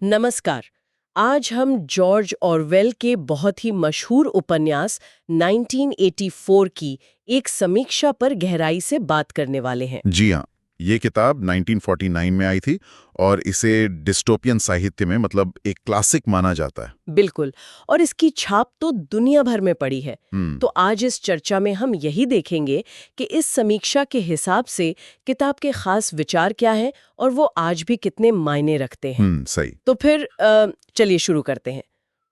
नमस्कार। आज हम जॉर्ज ऑरवेल के बहुत ही मशहूर उपन्यास 1984 की एक समीक्षा पर गहराई से बात करने वाले हैं। जी हाँ, ये किताब 1949 में आई थी और इसे डिस्टोपियन साहित्य में मतलब एक क्लासिक माना जाता है। बिल्कुल। और इसकी छाप तो दुनिया भर में पड़ी है। तो आज इस चर्चा में हम यही देखेंगे कि इस समीक्षा के हिसाब से किताब के खास विचार क्या हैं और वो आज भी कितने मायने रखते हैं। सही। तो फिर चलिए शुरू करते हैं।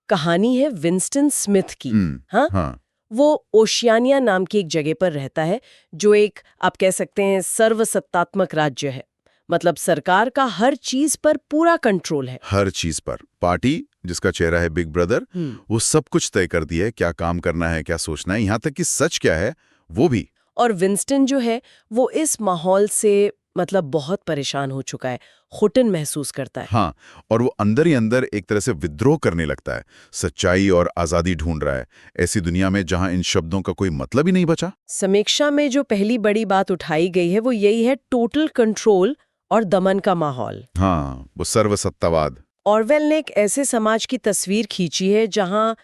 कहानी है विंस्टन स्मिथ की। हाँ, हाँ, वो ओशियानिया नाम की एक जगह पर रहता है, जो एक आप कह सकते हैं सर्वसत्तात्मक राज्य है। मतलब सरकार का हर चीज पर पूरा कंट्रोल है। हर चीज पर पार्टी, जिसका चेहरा है बिग ब्रदर, वो सब कुछ तय कर दिया है, क्या काम करना है, क्या सोचना है, यहाँ तक कि सच क्या है वो भी। और विंस्टन जो है वो इस माहौल से मतलब बहुत परेशान हो चुका है, घुटन महसूस करता है। हाँ, और वो अंदर ही अंदर एक तरह से विद्रोह करने लगता है, सच्चाई और आजादी ढूंढ रहा है ऐसी दुनिया में जहां इन शब्दों का कोई मतलब ही नहीं बचा। समीक्षा में जो पहली बड़ी बात उठाई गई है वो यही है, टोटल कंट्रोल और दमन का माहौल। हाँ, वो सर्वसत्तावाद। ऑरवेल ने एक ऐसे समाज की तस्वीर खींची है जहां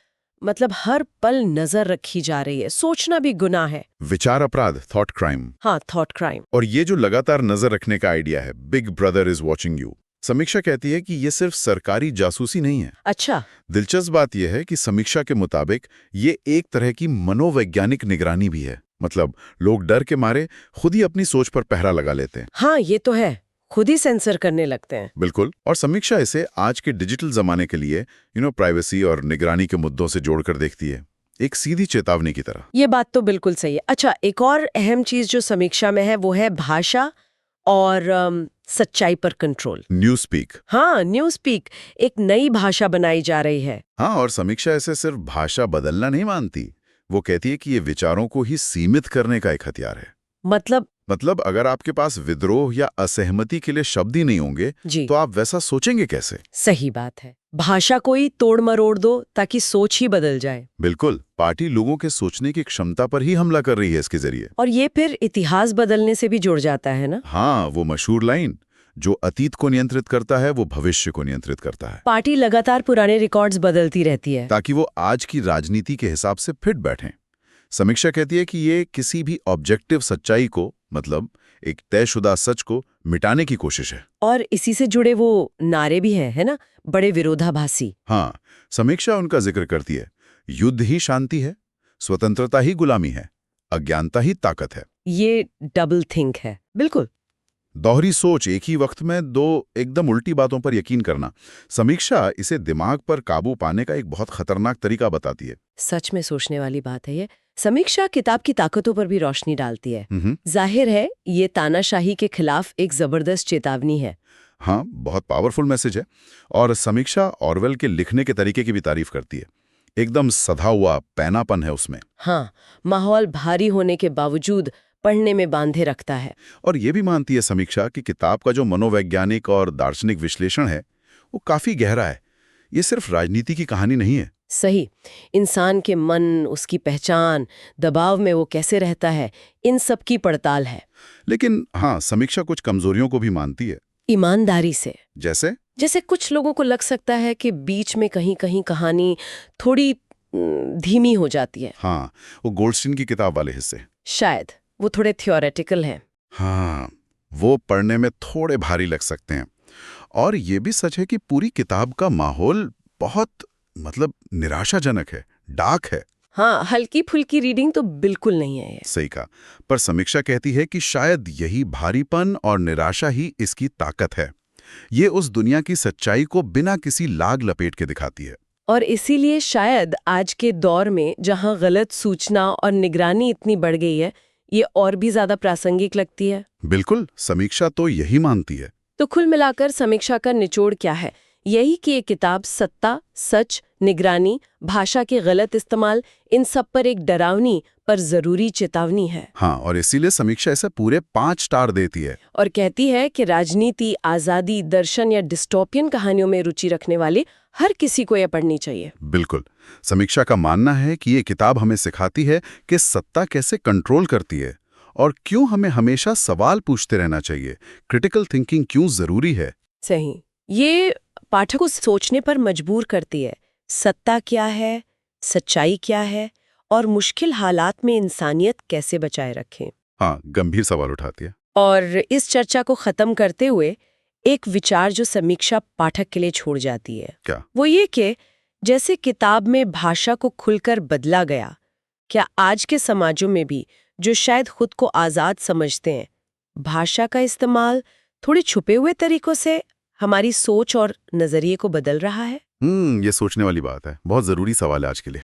मतलब हर पल नजर रखी जा रही है, सोचना भी गुनाह है। विचार अपराध, थॉट क्राइम। हाँ, थॉट क्राइम। और ये जो लगातार नजर रखने का आइडिया है, big brother is watching you, समीक्षा कहती है कि ये सिर्फ सरकारी जासूसी नहीं है। अच्छा। दिलचस्प बात यह है कि समीक्षा के मुताबिक ये एक तरह की मनोवैज्ञानिक निगरानी भी है। मतलब लोग डर के मारे खुद ही अपनी सोच पर पहरा लगा लेते हैं। हाँ, ये तो है, खुद ही सेंसर करने लगते हैं। बिल्कुल। और समीक्षा इसे आज के डिजिटल जमाने के लिए प्राइवेसी और निगरानी के मुद्दों से जोड़कर देखती है, एक सीधी चेतावनी की तरह। ये बात तो बिल्कुल सही है। अच्छा, एक और अहम चीज जो समीक्षा में है वो है भाषा और सच्चाई पर कंट्रोल। News speak. हाँ, न्यूज स्पीक, एक नई भाषा बनाई जा रही है। हाँ, और समीक्षा इसे सिर्फ भाषा बदलना नहीं मानती। वो कहती है कि ये विचारों को ही सीमित करने का एक हथियार है। मतलब अगर आपके पास विद्रोह या असहमति के लिए शब्द ही नहीं होंगे जी, तो आप वैसा सोचेंगे कैसे? सही बात है। भाषा को ही तोड़ मरोड़ दो ताकि सोच ही बदल जाए। बिल्कुल। पार्टी लोगों के सोचने की क्षमता पर ही हमला कर रही है इसके जरिए। और ये फिर इतिहास बदलने से भी जुड़ जाता है ना। हाँ, वो मशहूर लाइन, जो अतीत को नियंत्रित करता है वो भविष्य को नियंत्रित करता है। पार्टी लगातार पुराने रिकॉर्ड्स बदलती रहती है ताकि वो आज की राजनीति के हिसाब से फिट बैठें। समीक्षा कहती है कि ये किसी भी ऑब्जेक्टिव सच्चाई को, मतलब एक तयशुदा सच को मिटाने की कोशिश है। और इसी से जुड़े वो नारे भी हैं, है ना, बड़े विरोधाभासी। हाँ, समीक्षा उनका जिक्र करती है, युद्ध ही शांति है, स्वतंत्रता ही गुलामी है, अज्ञानता ही ताकत है। ये डबल थिंक है। बिल्कुल। दोहरी सोच, एक ही वक्त में दो एकदम उल्टी बातों पर यकीन करना। समीक्षा इसे दिमाग पर काबू पाने का एक बहुत खतरनाक तरीका बताती है। सच में सोचने वाली बात है ये। समीक्षा किताब की ताकतों पर भी रोशनी डालती है। जाहिर है ये तानाशाही के खिलाफ एक जबरदस्त चेतावनी है। हाँ, बहुत पावरफुल मैसेज है। और समीक्षा ऑरवेल के लिखने के तरीके की भी तारीफ करती है। एकदम सधा हुआ पैनापन है उसमें। हाँ, माहौल भारी होने के बावजूद पढ़ने में बांधे रखता है। और ये भी मानती है समीक्षा कि किताब का जो मनोवैज्ञानिक और दार्शनिक विश्लेषण है वो काफी गहरा है। ये सिर्फ राजनीति की कहानी नहीं है। सही। इंसान के मन, उसकी पहचान, दबाव में वो कैसे रहता है, इन सब की पड़ताल है। लेकिन हाँ, समीक्षा कुछ कमजोरियों को भी मानती है। ईमानदारी से। जैसे कुछ लोगों को लग सकता है कि बीच में कहीं कहीं कहानी थोड़ी धीमी हो जाती है। हाँ, वो गोल्डस्टीन की किताब वाले हिस्से शायद वो थोड़े थियोरेटिकल हैं। हाँ, वो पढ़ने में थोड़े भारी लग सकते हैं। और ये भी सच है कि पूरी किताब का माहौल बहुत निराशाजनक है, डार्क है। हाँ, हल्की फुल्की रीडिंग तो बिल्कुल नहीं है ये। सही कहा। पर समीक्षा कहती है कि शायद यही भारीपन और निराशा ही इसकी ताकत है। ये उस दुनिया की सच्चाई को बिना किसी लाग लपेट के दिखाती है। और इसीलिए शायद आज के दौर में जहां गलत सूचना और निगरानी इतनी बढ़ गई है, ये और भी ज्यादा प्रासंगिक लगती है। बिल्कुल, समीक्षा तो यही मानती है। तो कुल मिलाकर समीक्षा का निचोड़ क्या है? यही कि ये किताब सत्ता, सच, निगरानी, भाषा के गलत इस्तेमाल, इन सब पर एक डरावनी पर जरूरी चेतावनी है। हाँ, और इसीलिए समीक्षा इसे पूरे 5 स्टार देती है। और कहती है कि राजनीति, आजादी, दर्शन या डिस्टोपियन कहानियों में रुचि रखने वाले हर किसी को यह पढ़नी चाहिए। बिल्कुल। समीक्षा का मानना है कि ये किताब हमें सिखाती है कि सत्ता कैसे कंट्रोल करती है और क्यों हमें हमेशा सवाल पूछते रहना चाहिए, क्रिटिकल थिंकिंग क्यों जरूरी है। सही। ये पाठक को सोचने पर मजबूर करती है। सत्ता क्या है, सच्चाई क्या है, और मुश्किल हालात में इंसानियत कैसे बचाए रखें। हाँ, गंभीर सवाल उठाती है। और इस चर्चा को खत्म करते हुए एक विचार जो समीक्षा पाठक के लिए छोड़ जाती है, क्या? वो ये कि जैसे किताब में भाषा को खुलकर बदला गया, क्या आज के समाजों में भी जो शायद खुद को आज़ाद समझते हैं, भाषा का इस्तेमाल थोड़े छुपे हुए तरीकों से हमारी सोच और नजरिए को बदल रहा है? ये सोचने वाली बात है। बहुत जरूरी सवाल है आज के लिए।